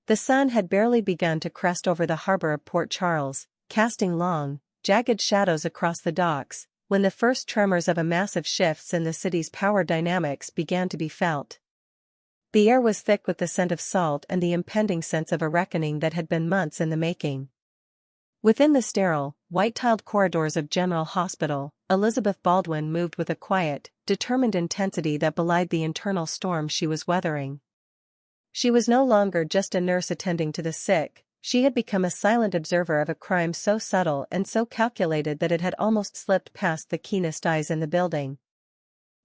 The sun had barely begun to crest over the harbor of Port Charles, casting long, jagged shadows across the docks, when the first tremors of a massive shifts in the city's power dynamics began to be felt. The air was thick with the scent of salt and the impending sense of a reckoning that had been months in the making. Within the sterile, white-tiled corridors of General Hospital, Elizabeth Baldwin moved with a quiet, determined intensity that belied the internal storm she was weathering. She was no longer just a nurse attending to the sick, she had become a silent observer of a crime so subtle and so calculated that it had almost slipped past the keenest eyes in the building.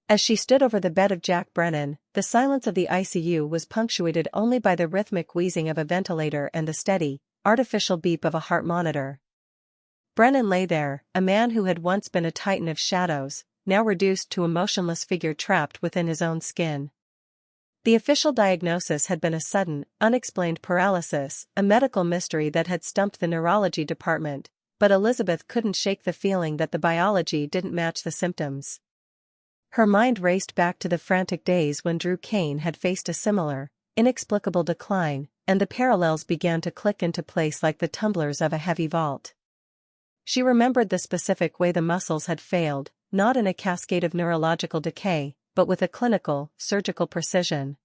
As she stood over the bed of Jack Brennan, the silence of the ICU was punctuated only by the rhythmic wheezing of a ventilator and the steady, artificial beep of a heart monitor. Brennan lay there, a man who had once been a titan of shadows, now reduced to a motionless figure trapped within his own skin. The official diagnosis had been a sudden, unexplained paralysis, a medical mystery that had stumped the neurology department, but Elizabeth couldn't shake the feeling that the biology didn't match the symptoms. Her mind raced back to the frantic days when Drew Kane had faced a similar, inexplicable decline, and the parallels began to click into place like the tumblers of a heavy vault. She remembered the specific way the muscles had failed, not in a cascade of neurological decay, but with a clinical, surgical precision.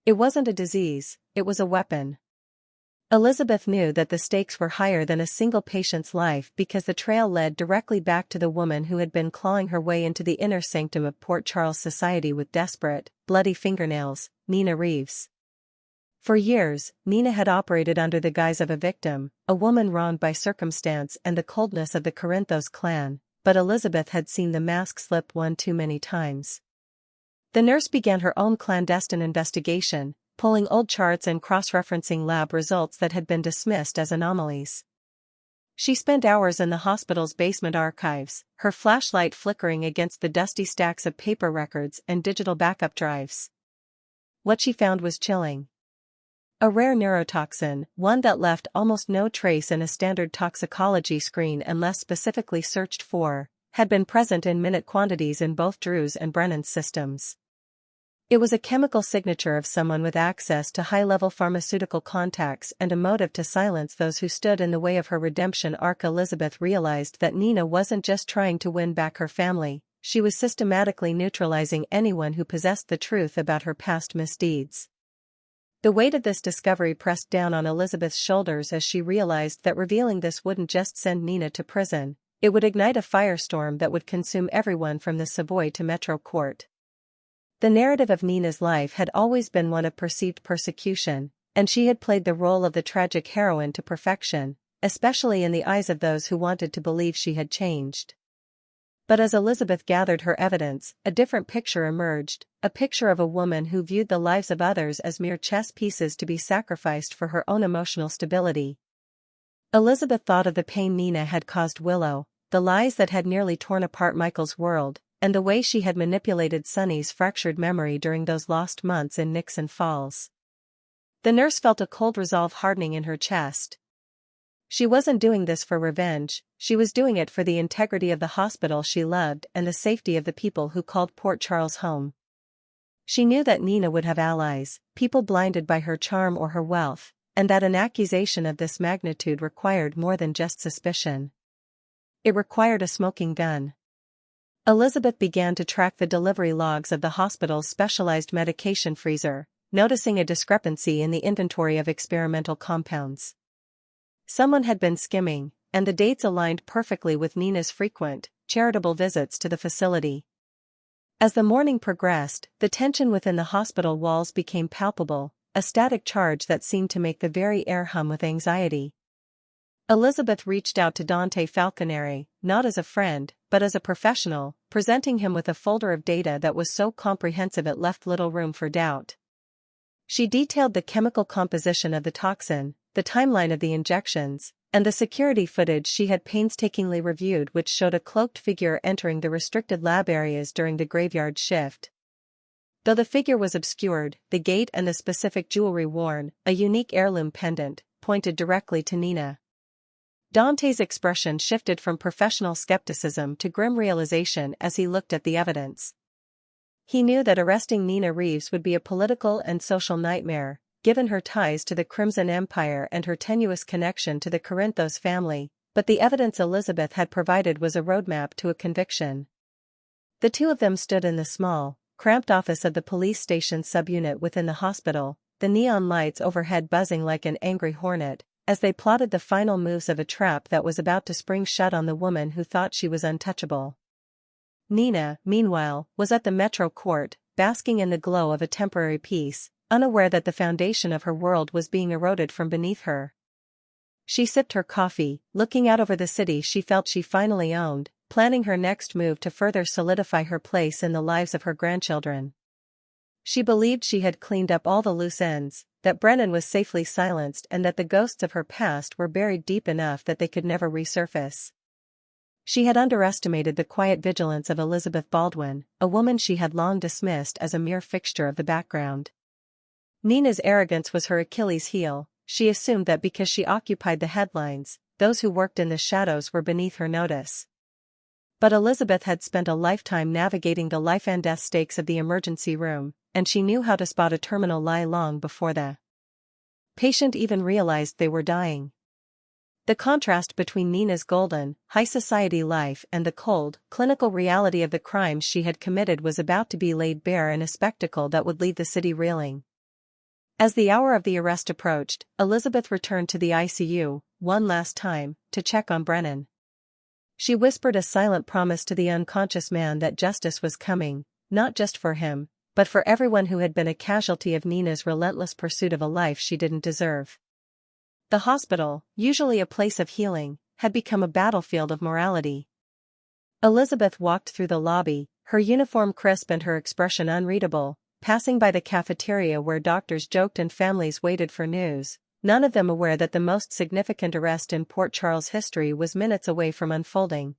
It wasn't a disease, it was a weapon. Elizabeth knew that the stakes were higher than a single patient's life because the trail led directly back to the woman who had been clawing her way into the inner sanctum of Port Charles society with desperate, bloody fingernails, Nina Reeves. For years, Nina had operated under the guise of a victim, a woman wronged by circumstance and the coldness of the Corinthos clan, but Elizabeth had seen the mask slip one too many times. The nurse began her own clandestine investigation, pulling old charts and cross-referencing lab results that had been dismissed as anomalies. She spent hours in the hospital's basement archives, her flashlight flickering against the dusty stacks of paper records and digital backup drives. What she found was chilling. A rare neurotoxin, one that left almost no trace in a standard toxicology screen unless specifically searched for, had been present in minute quantities in both Drew's and Brennan's systems. It was a chemical signature of someone with access to high-level pharmaceutical contacts and a motive to silence those who stood in the way of her redemption arc. Elizabeth realized that Nina wasn't just trying to win back her family, she was systematically neutralizing anyone who possessed the truth about her past misdeeds. The weight of this discovery pressed down on Elizabeth's shoulders as she realized that revealing this wouldn't just send Nina to prison, it would ignite a firestorm that would consume everyone from the Savoy to Metro Court. The narrative of Nina's life had always been one of perceived persecution, and she had played the role of the tragic heroine to perfection, especially in the eyes of those who wanted to believe she had changed. But as Elizabeth gathered her evidence, a different picture emerged, a picture of a woman who viewed the lives of others as mere chess pieces to be sacrificed for her own emotional stability. Elizabeth thought of the pain Nina had caused Willow, the lies that had nearly torn apart Michael's world, and the way she had manipulated Sonny's fractured memory during those lost months in Nixon Falls. The nurse felt a cold resolve hardening in her chest. She wasn't doing this for revenge, she was doing it for the integrity of the hospital she loved and the safety of the people who called Port Charles home. She knew that Nina would have allies, people blinded by her charm or her wealth, and that an accusation of this magnitude required more than just suspicion. It required a smoking gun. Elizabeth began to track the delivery logs of the hospital's specialized medication freezer, noticing a discrepancy in the inventory of experimental compounds. Someone had been skimming, and the dates aligned perfectly with Nina's frequent, charitable visits to the facility. As the morning progressed, the tension within the hospital walls became palpable, a static charge that seemed to make the very air hum with anxiety. Elizabeth reached out to Dante Falconeri, not as a friend, but as a professional, presenting him with a folder of data that was so comprehensive it left little room for doubt. She detailed the chemical composition of the toxin, the timeline of the injections, and the security footage she had painstakingly reviewed, which showed a cloaked figure entering the restricted lab areas during the graveyard shift. Though the figure was obscured, the gait and the specific jewelry worn, a unique heirloom pendant, pointed directly to Nina. Dante's expression shifted from professional skepticism to grim realization as he looked at the evidence. He knew that arresting Nina Reeves would be a political and social nightmare, given her ties to the Crimson Empire and her tenuous connection to the Corinthos family, but the evidence Elizabeth had provided was a roadmap to a conviction. The two of them stood in the small, cramped office of the police station subunit within the hospital, the neon lights overhead buzzing like an angry hornet, as they plotted the final moves of a trap that was about to spring shut on the woman who thought she was untouchable. Nina, meanwhile, was at the Metro Court, basking in the glow of a temporary peace, unaware that the foundation of her world was being eroded from beneath her. She sipped her coffee, looking out over the city she felt she finally owned, planning her next move to further solidify her place in the lives of her grandchildren. She believed she had cleaned up all the loose ends, that Brennan was safely silenced and that the ghosts of her past were buried deep enough that they could never resurface. She had underestimated the quiet vigilance of Elizabeth Baldwin, a woman she had long dismissed as a mere fixture of the background. Nina's arrogance was her Achilles heel. She assumed that because she occupied the headlines, those who worked in the shadows were beneath her notice. But Elizabeth had spent a lifetime navigating the life and death stakes of the emergency room, and she knew how to spot a terminal lie long before the patient even realized they were dying. The contrast between Nina's golden, high society life and the cold, clinical reality of the crimes she had committed was about to be laid bare in a spectacle that would leave the city reeling. As the hour of the arrest approached, Elizabeth returned to the ICU, one last time, to check on Brennan. She whispered a silent promise to the unconscious man that justice was coming, not just for him, but for everyone who had been a casualty of Nina's relentless pursuit of a life she didn't deserve. The hospital, usually a place of healing, had become a battlefield of morality. Elizabeth walked through the lobby, her uniform crisp and her expression unreadable, passing by the cafeteria where doctors joked and families waited for news, none of them aware that the most significant arrest in Port Charles history was minutes away from unfolding.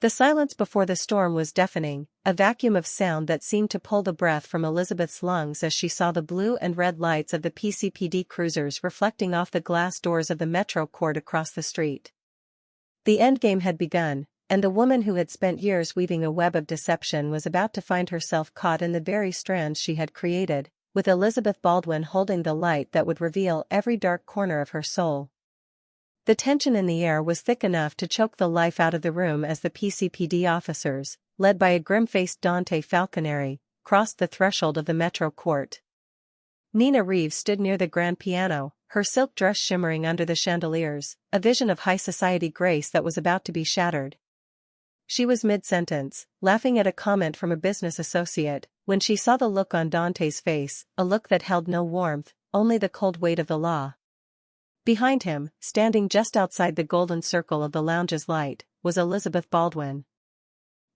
The silence before the storm was deafening, a vacuum of sound that seemed to pull the breath from Elizabeth's lungs as she saw the blue and red lights of the PCPD cruisers reflecting off the glass doors of the Metro Court across the street. The endgame had begun, and the woman who had spent years weaving a web of deception was about to find herself caught in the very strands she had created, with Elizabeth Baldwin holding the light that would reveal every dark corner of her soul. The tension in the air was thick enough to choke the life out of the room as the PCPD officers, led by a grim-faced Dante Falconeri, crossed the threshold of the Metro Court. Nina Reeves stood near the grand piano, her silk dress shimmering under the chandeliers, a vision of high society grace that was about to be shattered. She was mid-sentence, laughing at a comment from a business associate, when she saw the look on Dante's face, a look that held no warmth, only the cold weight of the law. Behind him, standing just outside the golden circle of the lounge's light, was Elizabeth Baldwin.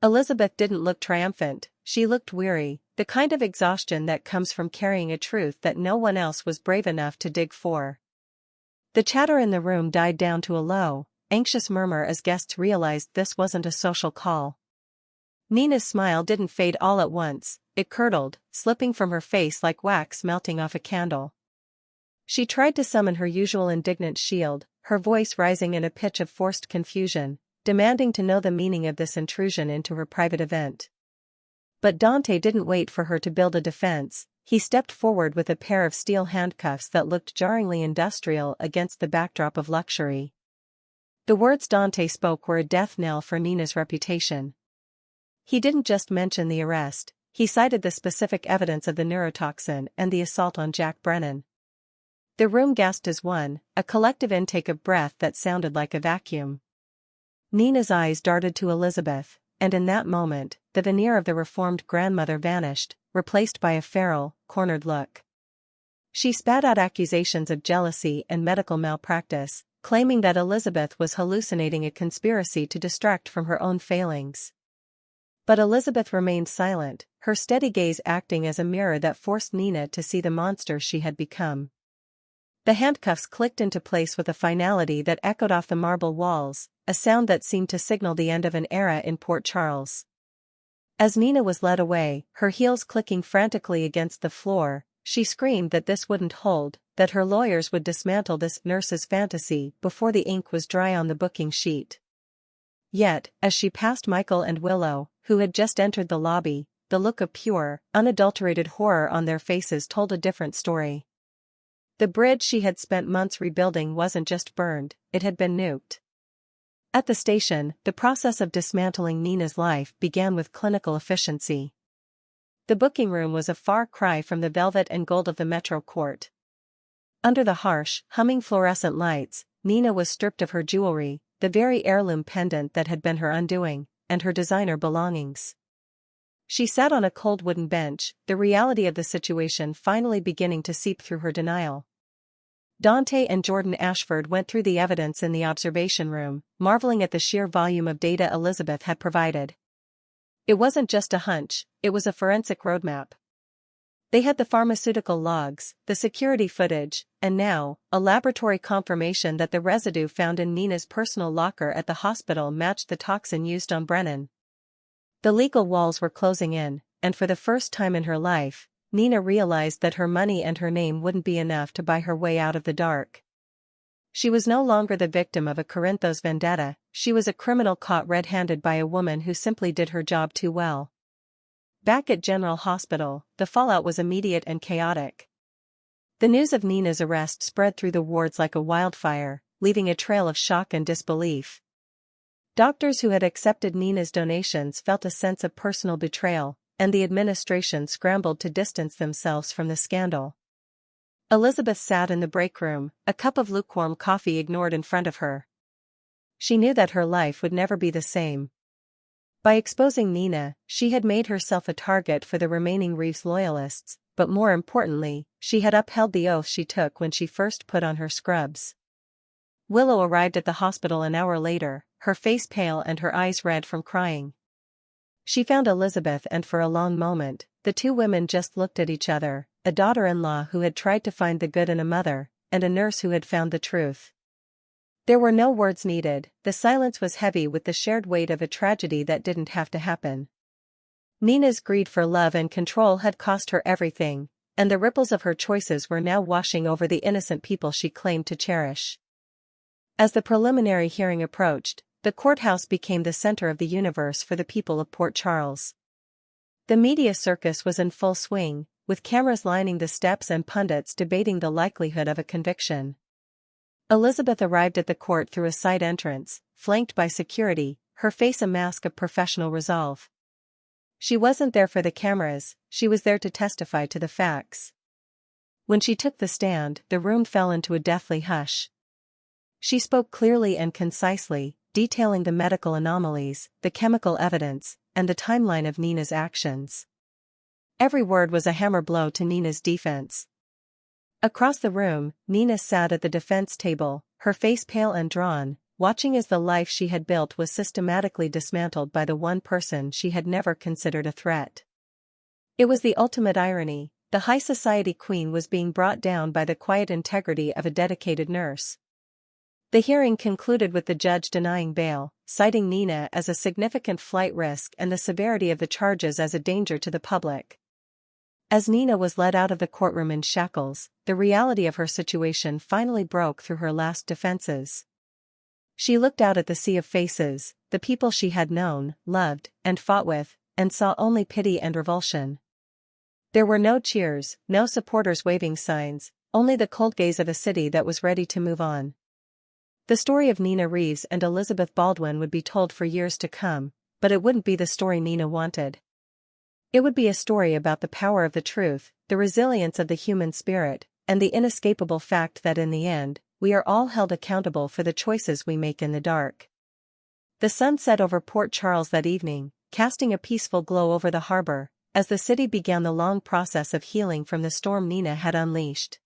Elizabeth didn't look triumphant, she looked weary, the kind of exhaustion that comes from carrying a truth that no one else was brave enough to dig for. The chatter in the room died down to a low, anxious murmur as guests realized this wasn't a social call. Nina's smile didn't fade all at once, it curdled, slipping from her face like wax melting off a candle. She tried to summon her usual indignant shield, her voice rising in a pitch of forced confusion, demanding to know the meaning of this intrusion into her private event. But Dante didn't wait for her to build a defense, he stepped forward with a pair of steel handcuffs that looked jarringly industrial against the backdrop of luxury. The words Dante spoke were a death knell for Nina's reputation. He didn't just mention the arrest, he cited the specific evidence of the neurotoxin and the assault on Jack Brennan. The room gasped as one, a collective intake of breath that sounded like a vacuum. Nina's eyes darted to Elizabeth, and in that moment, the veneer of the reformed grandmother vanished, replaced by a feral, cornered look. She spat out accusations of jealousy and medical malpractice, claiming that Elizabeth was hallucinating a conspiracy to distract from her own failings. But Elizabeth remained silent, her steady gaze acting as a mirror that forced Nina to see the monster she had become. The handcuffs clicked into place with a finality that echoed off the marble walls, a sound that seemed to signal the end of an era in Port Charles. As Nina was led away, her heels clicking frantically against the floor, she screamed that this wouldn't hold, that her lawyers would dismantle this nurse's fantasy before the ink was dry on the booking sheet. Yet, as she passed Michael and Willow, who had just entered the lobby, the look of pure, unadulterated horror on their faces told a different story. The bridge she had spent months rebuilding wasn't just burned, it had been nuked. At the station, the process of dismantling Nina's life began with clinical efficiency. The booking room was a far cry from the velvet and gold of the Metro Court. Under the harsh, humming fluorescent lights, Nina was stripped of her jewelry, the very heirloom pendant that had been her undoing, and her designer belongings. She sat on a cold wooden bench, the reality of the situation finally beginning to seep through her denial. Dante and Jordan Ashford went through the evidence in the observation room, marveling at the sheer volume of data Elizabeth had provided. It wasn't just a hunch, it was a forensic roadmap. They had the pharmaceutical logs, the security footage, and now, a laboratory confirmation that the residue found in Nina's personal locker at the hospital matched the toxin used on Brennan. The legal walls were closing in, and for the first time in her life, Nina realized that her money and her name wouldn't be enough to buy her way out of the dark. She was no longer the victim of a Corinthos vendetta, she was a criminal caught red-handed by a woman who simply did her job too well. Back at General Hospital, the fallout was immediate and chaotic. The news of Nina's arrest spread through the wards like a wildfire, leaving a trail of shock and disbelief. Doctors who had accepted Nina's donations felt a sense of personal betrayal, and the administration scrambled to distance themselves from the scandal. Elizabeth sat in the break room, a cup of lukewarm coffee ignored in front of her. She knew that her life would never be the same. By exposing Nina, she had made herself a target for the remaining Reeves loyalists, but more importantly, she had upheld the oath she took when she first put on her scrubs. Willow arrived at the hospital an hour later, her face pale and her eyes red from crying. She found Elizabeth and for a long moment, the two women just looked at each other, a daughter-in-law who had tried to find the good in a mother, and a nurse who had found the truth. There were no words needed, the silence was heavy with the shared weight of a tragedy that didn't have to happen. Nina's greed for love and control had cost her everything, and the ripples of her choices were now washing over the innocent people she claimed to cherish. As the preliminary hearing approached, the courthouse became the center of the universe for the people of Port Charles. The media circus was in full swing, with cameras lining the steps and pundits debating the likelihood of a conviction. Elizabeth arrived at the court through a side entrance, flanked by security, her face a mask of professional resolve. She wasn't there for the cameras, she was there to testify to the facts. When she took the stand, the room fell into a deathly hush. She spoke clearly and concisely, detailing the medical anomalies, the chemical evidence, and the timeline of Nina's actions. Every word was a hammer blow to Nina's defense. Across the room, Nina sat at the defense table, her face pale and drawn, watching as the life she had built was systematically dismantled by the one person she had never considered a threat. It was the ultimate irony, the high society queen was being brought down by the quiet integrity of a dedicated nurse. The hearing concluded with the judge denying bail, citing Nina as a significant flight risk and the severity of the charges as a danger to the public. As Nina was led out of the courtroom in shackles, the reality of her situation finally broke through her last defenses. She looked out at the sea of faces, the people she had known, loved, and fought with, and saw only pity and revulsion. There were no cheers, no supporters waving signs, only the cold gaze of a city that was ready to move on. The story of Nina Reeves and Elizabeth Baldwin would be told for years to come, but it wouldn't be the story Nina wanted. It would be a story about the power of the truth, the resilience of the human spirit, and the inescapable fact that in the end, we are all held accountable for the choices we make in the dark. The sun set over Port Charles that evening, casting a peaceful glow over the harbor, as the city began the long process of healing from the storm Nina had unleashed.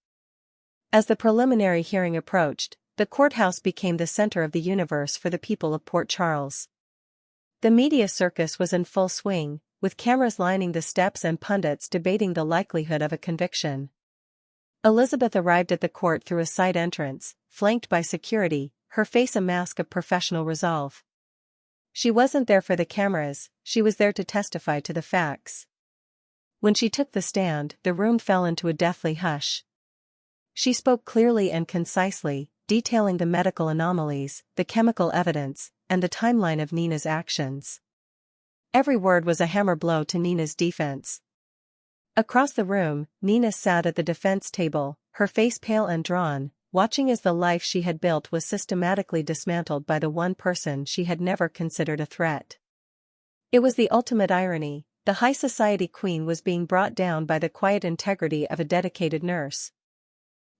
As the preliminary hearing approached, the courthouse became the center of the universe for the people of Port Charles. The media circus was in full swing, with cameras lining the steps and pundits debating the likelihood of a conviction. Elizabeth arrived at the court through a side entrance, flanked by security, her face a mask of professional resolve. She wasn't there for the cameras, she was there to testify to the facts. When she took the stand, the room fell into a deathly hush. She spoke clearly and concisely, detailing the medical anomalies, the chemical evidence, and the timeline of Nina's actions. Every word was a hammer blow to Nina's defense. Across the room, Nina sat at the defense table, her face pale and drawn, watching as the life she had built was systematically dismantled by the one person she had never considered a threat. It was the ultimate irony. The high society queen was being brought down by the quiet integrity of a dedicated nurse.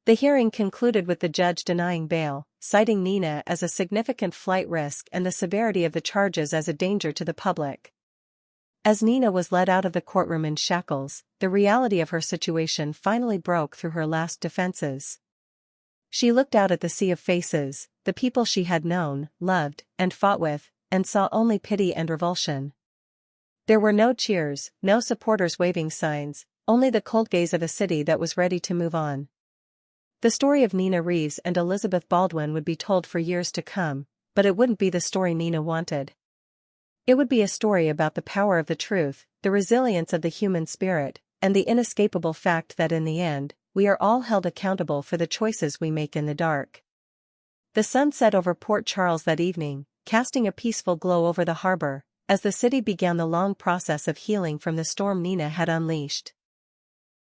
The hearing concluded with the judge denying bail, citing Nina as a significant flight risk and the severity of the charges as a danger to the public. As Nina was led out of the courtroom in shackles, the reality of her situation finally broke through her last defenses. She looked out at the sea of faces, the people she had known, loved, and fought with, and saw only pity and revulsion. There were no cheers, no supporters waving signs, only the cold gaze of a city that was ready to move on. The story of Nina Reeves and Elizabeth Baldwin would be told for years to come, but it wouldn't be the story Nina wanted. It would be a story about the power of the truth, the resilience of the human spirit, and the inescapable fact that in the end, we are all held accountable for the choices we make in the dark. The sun set over Port Charles that evening, casting a peaceful glow over the harbor, as the city began the long process of healing from the storm Nina had unleashed.